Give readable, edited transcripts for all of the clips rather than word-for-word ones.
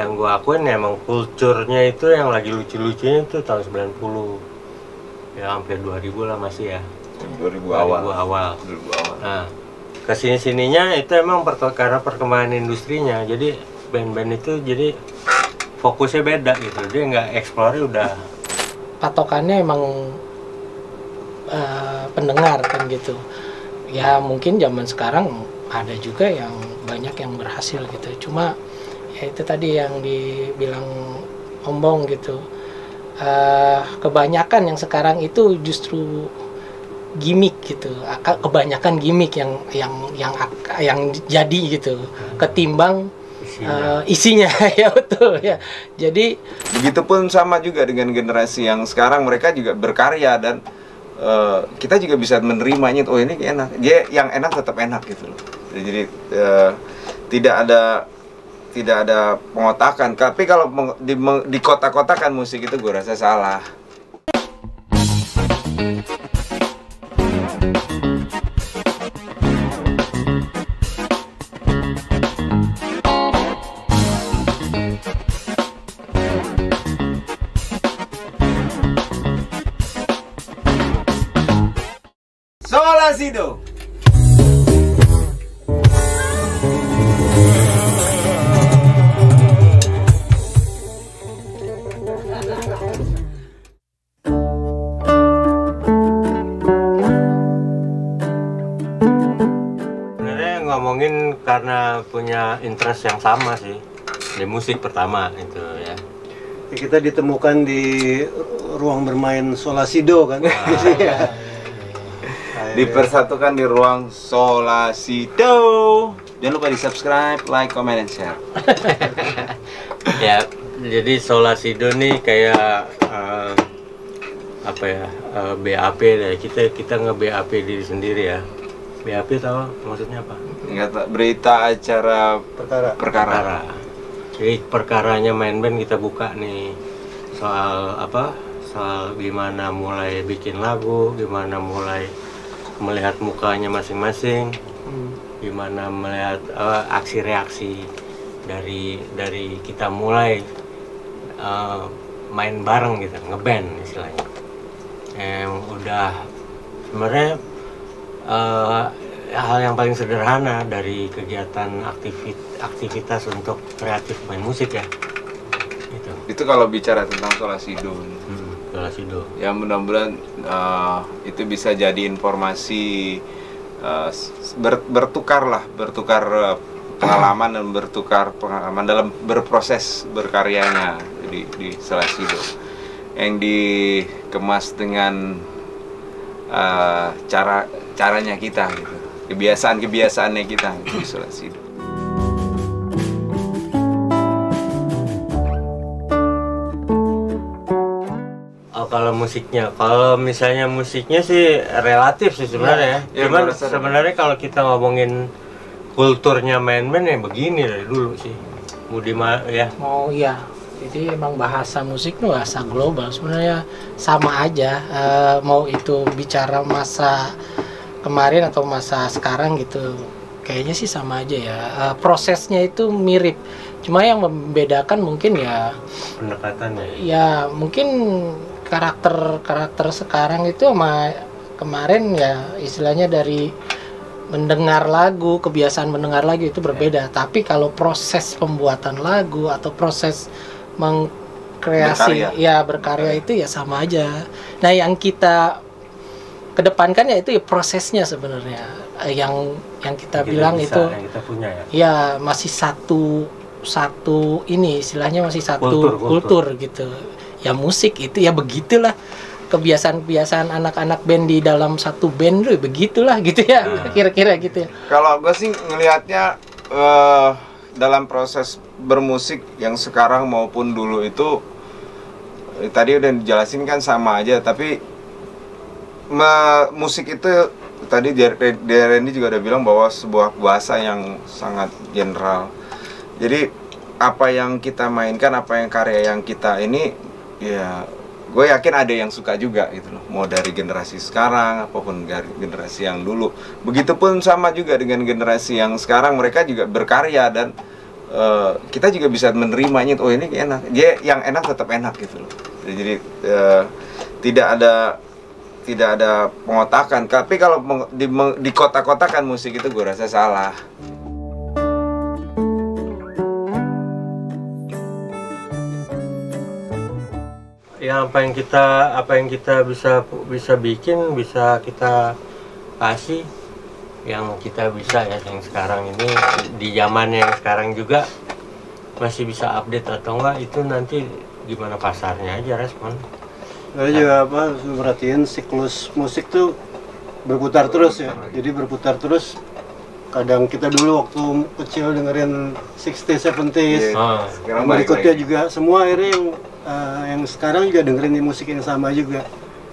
yang gue akuin emang kulturnya itu yang lagi lucu-lucunya itu tahun 90 ya, hampir 2000 lah masih ya, 2000 awal. Nah kesini-sininya itu emang karena perkembangan industrinya, jadi band-band itu jadi fokusnya beda gitu, dia nggak explore, udah patokannya emang pendengar kan gitu ya. Mungkin zaman sekarang ada juga yang banyak yang berhasil gitu, cuma ya itu tadi yang dibilang Ombong gitu, kebanyakan yang sekarang itu justru gimmick gitu, kebanyakan gimmick yang jadi gitu ketimbang isinya ya, betul ya. Jadi begitupun sama juga dengan generasi yang sekarang, mereka juga berkarya dan kita juga bisa menerimanya. Oh ini enak, dia yang enak tetap enak gitu loh. Jadi tidak ada pengotakan. Tapi kalau di kota-kotakan musik itu gue rasa salah. Solasido. Sebenarnya ngomongin karena punya interest yang sama sih di musik pertama itu ya. Kita ditemukan di ruang bermain Solasido kan. Dipersatukan di ruang Solasido. Jangan lupa di subscribe, like, comment, and share. Ya, jadi Solasido nih kayak apa ya, BAP deh. Kita nge-BAP diri sendiri ya. BAP tahu maksudnya apa? Enggak tahu, berita acara perkara. Jadi perkaranya main band kita buka nih, soal apa? Soal gimana mulai bikin lagu, gimana mulai melihat mukanya masing-masing, gimana melihat aksi reaksi dari kita mulai main bareng gitu, ngeband istilahnya. Yang udah sebenarnya hal yang paling sederhana dari kegiatan aktivitas untuk kreatif main musik ya. Itu kalau bicara tentang Solasido. Solasido. Ya mudah-mudahan itu bisa jadi informasi, bertukar pengalaman dan bertukar pengalaman dalam berproses berkaryanya di Solasido, yang dikemas dengan caranya kita gitu, kebiasaannya kita di Solasido. Kalau musiknya, kalau misalnya musiknya sih relatif sih sebenarnya ya. Cuman sebenarnya kalau kita ngomongin kulturnya main-main ya begini dari dulu sih. Ya. Oh iya, jadi emang bahasa musik tuh bahasa global sebenarnya, sama aja. Mau itu bicara masa kemarin atau masa sekarang gitu, kayaknya sih sama aja ya. Prosesnya itu mirip, cuma yang membedakan mungkin ya pendekatannya. Ya mungkin karakter sekarang itu sama kemarin ya, istilahnya dari mendengar lagu, kebiasaan mendengar lagu itu berbeda. Tapi kalau proses pembuatan lagu atau proses mengkreasi berkarya itu ya sama aja. Nah yang kita kedepankan ya itu ya prosesnya sebenarnya, yang kita bilang itu yang kita punya ya. Ya masih satu ini istilahnya masih satu kultur gitu. Ya musik itu ya begitulah, kebiasaan anak-anak band di dalam satu band tuh begitulah gitu ya. Kira-kira gitu ya. Kalau gue sih ngelihatnya dalam proses bermusik yang sekarang maupun dulu itu tadi udah dijelasin kan sama aja, tapi musik itu tadi Randy juga udah bilang bahwa sebuah bahasa yang sangat general. Jadi apa yang kita mainkan, apa yang karya yang kita ini, ya gue yakin ada yang suka juga gitu loh, mau dari generasi sekarang apapun dari generasi yang dulu. Begitupun sama juga dengan generasi yang sekarang, mereka juga berkarya dan kita juga bisa menerimanya. Oh ini enak, dia yang enak tetap enak gitu loh. Jadi tidak ada pengotakan. Tapi kalau di kotak-kotakan musik itu gue rasa salah. Ya apa yang kita bisa bikin, bisa kita kasih, yang kita bisa ya, yang sekarang ini di zaman yang sekarang juga masih bisa update atau enggak, itu nanti gimana pasarnya aja respon. Lalu juga harus merhatiin siklus musik tuh berputar terus ya. Jadi berputar terus. Kadang kita dulu waktu kecil dengerin 60s, 70s, Sekarang berikutnya juga semua akhirnya yang sekarang juga dengerin di musik yang sama juga.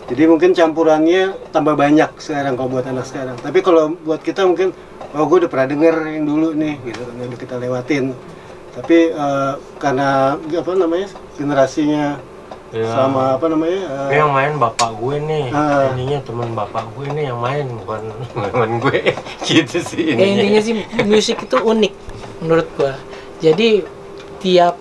Jadi mungkin campurannya tambah banyak sekarang kalau buat anak sekarang. Tapi kalau buat kita mungkin, oh gue udah pernah denger yang dulu nih, gitu, udah kita lewatin. Tapi karena apa namanya generasinya sama apa namanya? Yang main bapak gue nih, ininya teman bapak gue nih yang main, bukan teman gue, gitu sih ininya. Intinya sih musik itu unik menurut gue. Jadi tiap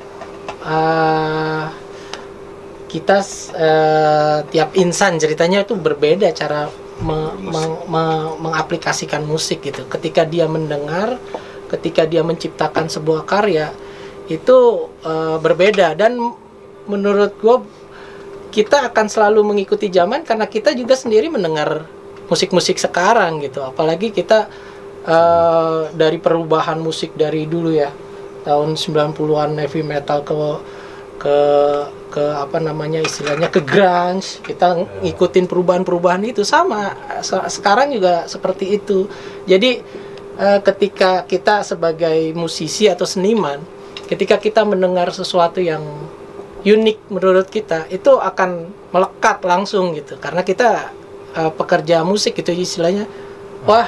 tiap insan ceritanya itu berbeda cara mengaplikasikan musik gitu. Ketika dia mendengar, ketika dia menciptakan sebuah karya itu berbeda, dan menurut gue kita akan selalu mengikuti zaman karena kita juga sendiri mendengar musik-musik sekarang gitu. Apalagi kita dari perubahan musik dari dulu ya, tahun 90-an heavy metal ke apa namanya istilahnya ke grunge, kita ngikutin perubahan-perubahan itu sama. Sekarang juga seperti itu. Jadi ketika kita sebagai musisi atau seniman, ketika kita mendengar sesuatu yang unik menurut kita, itu akan melekat langsung gitu, karena kita pekerja musik gitu istilahnya. Wah,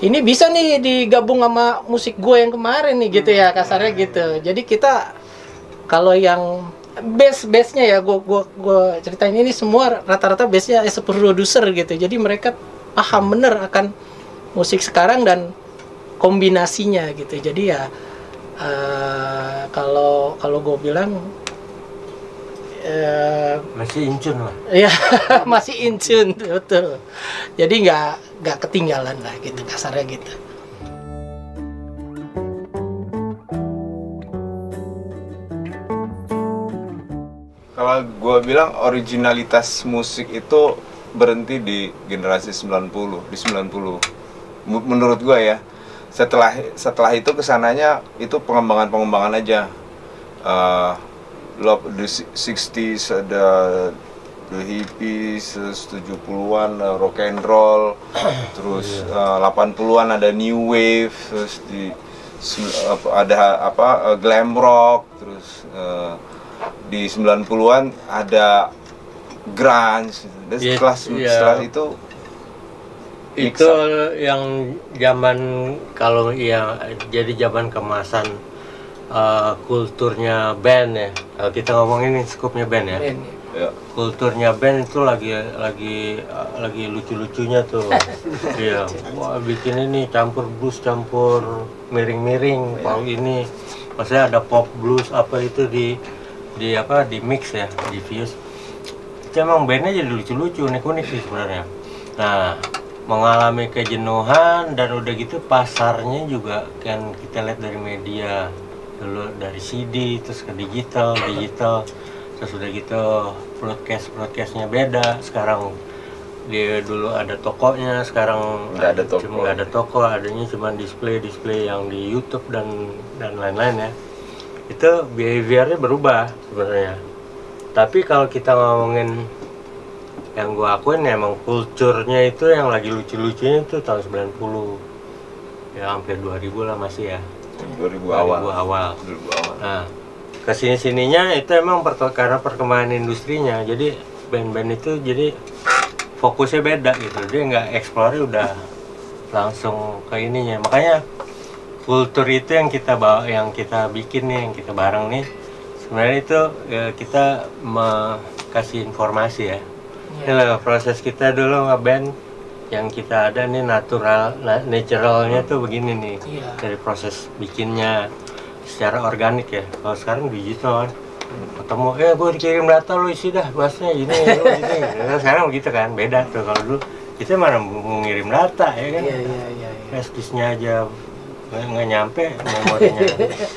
ini bisa nih digabung sama musik gue yang kemarin nih gitu ya, kasarnya gitu. Jadi kita kalau yang base-nya ya, gue ceritain ini semua rata-rata base-nya as a producer gitu. Jadi mereka paham bener akan musik sekarang dan kombinasinya gitu. Jadi ya kalau gue bilang masih incun lah. Ya masih incun, betul. Jadi nggak ketinggalan lah gitu, kasarnya gitu. Kalau gue bilang originalitas musik itu berhenti di generasi 90, di 90. Menurut gue ya. Setelah itu kesananya itu pengembangan aja. The 60s ada the hippies, 70-an rock and roll, terus 80-an ada new wave, terus ada glam rock, terus di 90-an ada grunge. Dan setelah itu yang zaman, kalau ya jadi zaman kemasan kulturnya band ya. Kalau kita ngomongin skupnya band ya. Ya. Kulturnya band itu lagi lucu-lucunya tuh. Iya. Wah, bikin ini campur blues, campur miring-miring, mau ini. Maksudnya ada pop blues apa itu di mix ya, di fuse. Itu emang bandnya jadi lucu-lucu, unik-unik sih sebenarnya. Nah, mengalami kejenuhan dan udah gitu pasarnya juga kan kita lihat dari media. Dulu dari CD terus ke digital, terus udah gitu broadcastnya beda. Sekarang dia dulu ada tokonya, sekarang nggak ada toko, adanya cuma display yang di YouTube dan lain-lain ya. Itu behaviornya berubah sebenarnya. Tapi kalau kita ngomongin yang gua akuin emang kulturnya itu yang lagi lucu-lucunya itu tahun 90 ya, hampir 2000 lah masih ya. 2000 awal. Nah, kesini-sininya itu emang karena perkembangan industrinya. Jadi band-band itu jadi fokusnya beda gitu. Dia nggak explore, udah langsung ke ininya. Makanya kultur itu yang kita bawa, yang kita bikin nih, yang kita bareng nih. Sebenarnya itu ya, kita kasih informasi ya. Ini proses kita dulu nge-band. Yang kita ada nih naturalnya tuh begini nih. Dari proses bikinnya, secara organik ya. Kalau sekarang digital kan, ketemu gue dikirim data lu isi dah bahasnya ini lu ini. Nah, sekarang begitu kan, beda tuh. Kalau dulu kita mana mau ngirim data ya kan, Iya. flash disknya aja nggak nyampe memorinya.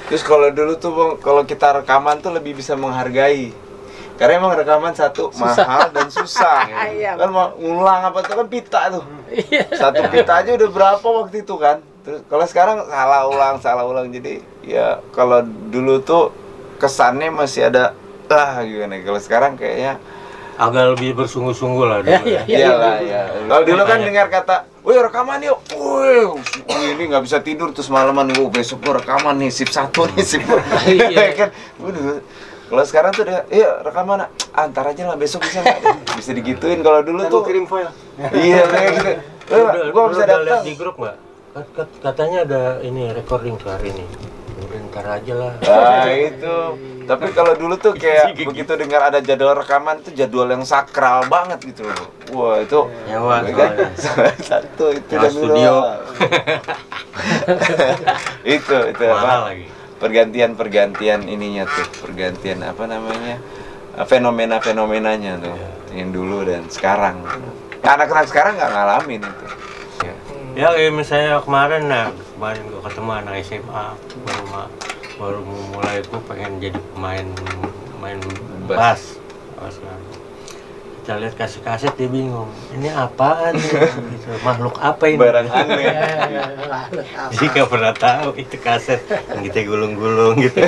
Terus kalau dulu tuh Bang, kalau kita rekaman tuh lebih bisa menghargai. Karena emang rekaman satu mahal dan susah. Iya. Kan mau ngulang apa tuh kan pita tuh. Iya. Satu pita aja udah berapa waktu itu kan. Terus kalau sekarang salah ulang. Jadi ya kalau dulu tuh kesannya masih ada gimana. Kalau sekarang kayaknya Agak lebih bersungguh-sungguh lah dulu ya. iyalah ya. Kalau dulu kan dengar kata, "Woi, rekaman yuk." Woi, ini nggak bisa tidur terus malaman. Besok gua rekaman nih, sip 1 nih, sip. Iya. Kan. Waduh. Kalau sekarang tuh udah, rekaman. Antar aja lah besok bisa nggak? Bisa digituin. Kalau dulu Lalu tuh kirim file. iya kayak gitu. Gua bisa udah lihat datang. di grup nggak? Katanya ada ini recording tuh hari ini. Udah ntar aja lah. Itu. Tapi kalau dulu tuh kayak begitu dengar ada jadwal rekaman tuh jadwal yang sakral banget gitu loh. Wah, itu Nyawa kan? soalnya. Satu itu Nyawa dan studio. itu Mahal apa? lagi. Pergantian ininya tuh, pergantian apa namanya? Fenomena-fenomenanya tuh. Yang dulu dan sekarang. Anak-anak sekarang nggak ngalamin itu. Ya kayak misalnya kemarin gue ketemu anak SMA baru mulai gue pengen jadi pemain bass. Kan. Kita lihat kaset dia bingung, ini apaan nih? Gitu. Makhluk apa ini? Barang aneh. Jadi nggak pernah tahu itu kaset yang kita gulung-gulung gitu.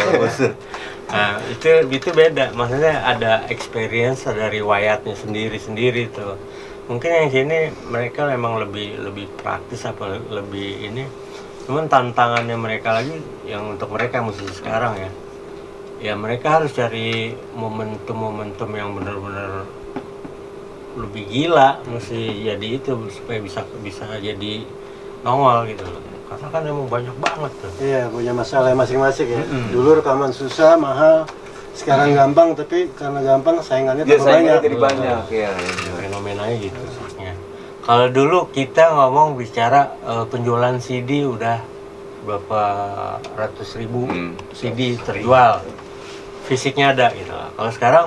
Nah itu beda, maksudnya ada experience, ada riwayatnya sendiri tuh. Mungkin yang sini mereka memang lebih praktis apa lebih ini. Cuman tantangannya mereka lagi yang untuk mereka musisi sekarang ya mereka harus cari momentum yang benar-benar lebih gila, mesti jadi itu supaya bisa jadi nongol gitu loh. Karena kan emang banyak banget tuh. Iya, punya masalah masing-masing ya. Dulu rekaman susah, mahal. Sekarang gampang, tapi karena gampang saingannya Ya tambah saingannya banyak. jadi banyak ya. Fenomenanya gitu sebenarnya. Kalau dulu kita ngomong bicara penjualan CD udah berapa ratus ribu CD terjual, fisiknya ada gitu. Kalau sekarang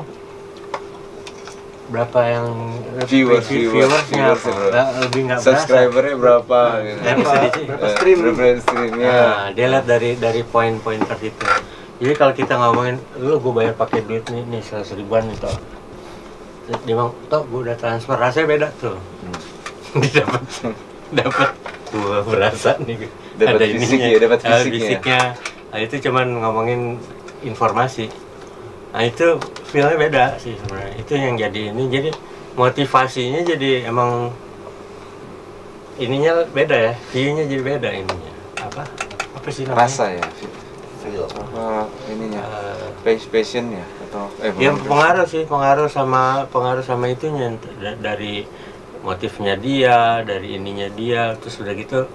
berapa yang viewersnya lebih nggak berasa. Subscribernya berapa gitu. Bisa streamnya. Nah, dia lihat dari poin-poin tertentu. Jadi kalau kita ngomongin, lu gue bayar pakai duit nih 100 ribuan nih toh. Dia bilang, toh gue udah transfer, rasanya beda tuh. dapat gue berasa nih. Dapat ada fisiknya, ininya, dapat fisiknya. Nah, itu cuman ngomongin informasi. Nah itu feelnya beda sih sebenarnya. Itu yang jadi ini, jadi motivasinya jadi emang ininya beda ya, view-nya jadi beda ininya. Apa sih namanya? Rasa ya. Apa ininya? Passion ya atau Ya pengaruh sama itunya dari motifnya dia, dari ininya dia, terus udah gitu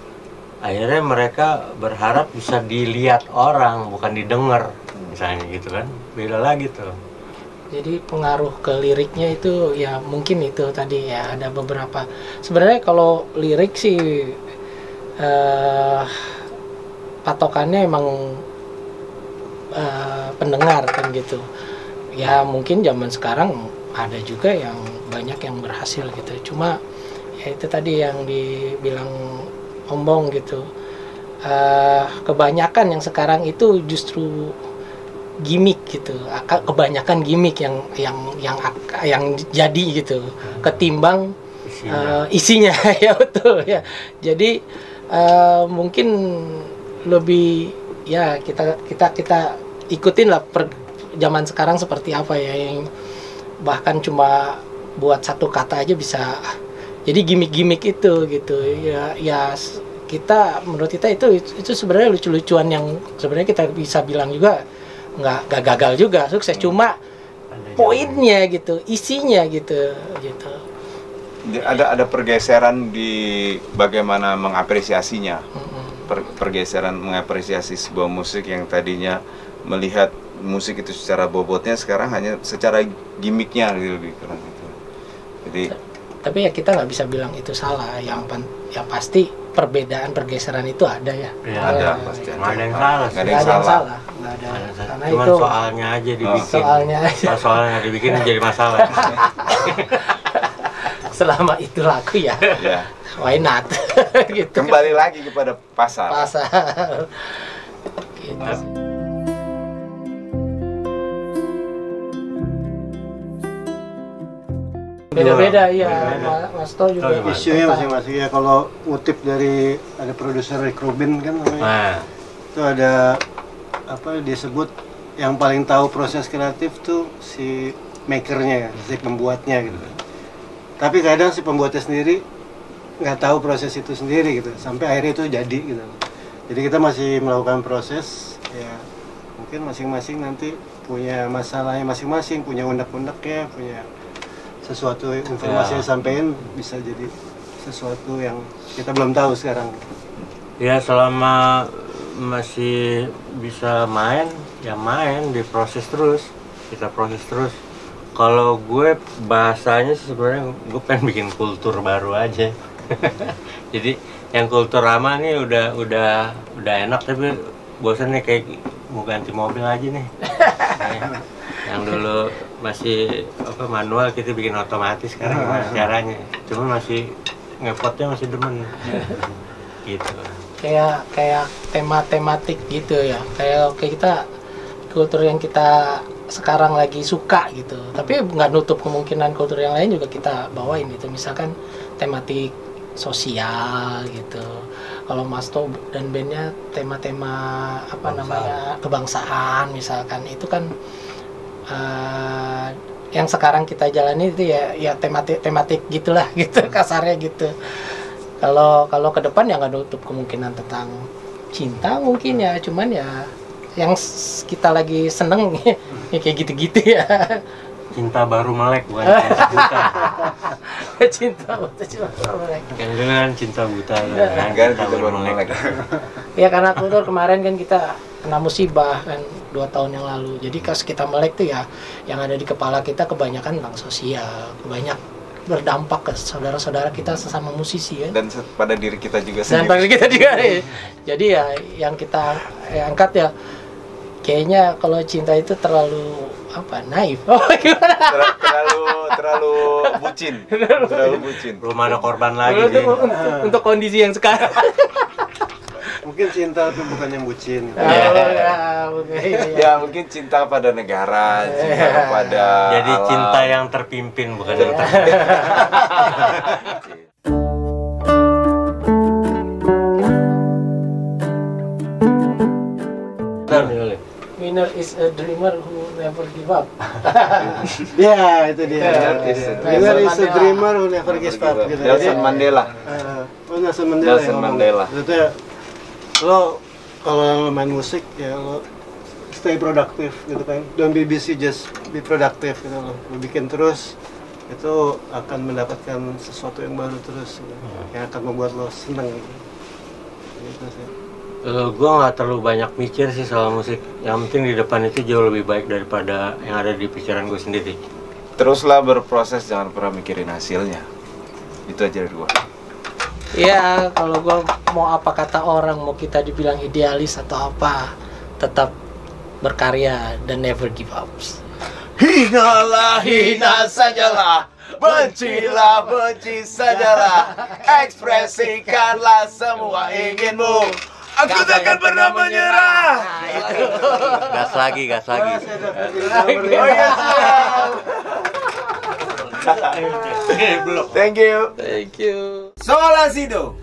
akhirnya mereka berharap bisa dilihat orang bukan didengar misalnya gitu kan, beda lagi tuh. Jadi pengaruh ke liriknya itu ya mungkin itu tadi ya ada beberapa. Sebenarnya kalau lirik sih patokannya emang pendengar kan gitu. Ya mungkin zaman sekarang ada juga yang banyak yang berhasil gitu. Cuma ya itu tadi yang dibilang Ombong gitu. Kebanyakan yang sekarang itu justru gimmick gitu, kebanyakan gimmick yang jadi gitu ketimbang isinya ya betul ya. Jadi mungkin lebih ya kita ikutin lah zaman sekarang seperti apa ya, yang bahkan cuma buat satu kata aja bisa jadi gimmick itu gitu ya kita menurut kita itu sebenarnya lucu-lucuan yang sebenarnya kita bisa bilang juga nggak gagal juga, sukses, cuma poinnya gitu, isinya gitu. Ada pergeseran di bagaimana mengapresiasinya. Pergeseran mengapresiasi sebuah musik yang tadinya melihat musik itu secara bobotnya, sekarang hanya secara gimmicknya gitu, lebih kurang itu. Jadi tapi ya kita nggak bisa bilang itu salah. ya pasti perbedaan pergeseran itu ada ya. Iya, ada Ya, pasti nggak ada yang salah sih. Nggak nggak ada yang salah, nggak ada. Karena Cuman itu soalnya aja dibikin. soalnya aja. Kalau soalnya nggak dibikin jadi masalah. Selama itu laku ya, Ya. why not? Gitu. Kembali lagi kepada pasar. Pasar. Gitu. Beda-beda ya, Mas To juga. Oh, Isunya masing-masing ya. Kalau ngutip dari ada produser Rick Rubin kan namanya, Nah, itu ada apa dia sebut yang paling tahu proses kreatif tuh si makernya, si pembuatnya gitu. Tapi kadang si pembuatnya sendiri nggak tahu proses itu sendiri gitu, sampai akhirnya itu jadi gitu. Jadi kita masih melakukan proses ya, mungkin masing-masing nanti punya masalahnya masing-masing, punya unek-uneknya, punya sesuatu informasi yang sampein bisa jadi sesuatu yang kita belum tahu sekarang. ya selama masih bisa main, ya main, diproses terus, kita proses terus. Kalau gue bahasanya sih sebenarnya gue pengen bikin kultur baru aja. Jadi yang kultur lama nih udah enak, tapi bosan nih kayak mau ganti mobil aja nih. Yang dulu masih manual, kita bikin otomatis, sekarang gimana caranya? Cuma masih ngepotnya masih demen. Gitu. Kayak tematik gitu ya, kayak kita kultur yang kita sekarang lagi suka gitu, tapi nggak nutup kemungkinan kultur yang lain juga kita bawain gitu, misalkan tematik sosial gitu. Kalau Mas To dan bandnya tema-tema apa namanya kebangsaan misalkan, itu kan yang sekarang kita jalani itu ya tematik gitulah gitu, kasarnya gitu. Kalau ke depan ya nggak nutup kemungkinan tentang cinta mungkin ya, cuman ya yang kita lagi seneng ya kayak gitu-gitu ya. Cinta baru melek, bukan cinta buta. Cinta melek. Yang dulu kan cinta buta, kan Kan kita baru melek. Ya karena kultur kemarin kan kita kena musibah kan 2 tahun yang lalu. Jadi pas kita melek tuh ya yang ada di kepala kita kebanyakan tentang sosial, banyak berdampak ke saudara-saudara kita sesama musisi ya. Dan pada diri kita juga Dan sendiri. bagi kita juga nih. Jadi ya yang kita angkat ya kayaknya kalau cinta itu terlalu naif. Oh gimana? terlalu bucin. Terlalu bucin. belum ada korban lagi sih. Untuk kondisi yang sekarang. Mungkin cinta itu bukan yang bucin. Ya mungkin cinta pada negara, cinta kepada Jadi alam. cinta yang terpimpin, bukan yang terpimpin. Winner is a dreamer who never give up. Ya, itu dia. Winner Winner is a dreamer who never gives up gitu. Nelson Mandela. Nelson Mandela. Nelson Mandela. Maksudnya lo kalau main musik ya lo stay produktif gitu kan. Don't be busy, just be productive gitu lo. Lo bikin terus itu akan mendapatkan sesuatu yang baru terus gitu. Yang akan membuat lo seneng gitu. Gitu sih. Gue nggak terlalu banyak mikir sih soal musik. Yang penting di depan itu jauh lebih baik daripada yang ada di pikiran gue sendiri. Teruslah berproses, jangan pernah mikirin hasilnya. Itu aja dari gua. Ya kalau gua mau apa kata orang, mau kita dibilang idealis atau apa, tetap berkarya dan never give up. Hinalah, hina sajalah. Bencilah, benci sajalah. Ekspresikanlah semua inginmu. Aku takkan pernah menyerah. Gas lagi. Oh iya, siap. Thank you. Thank you. Solasido.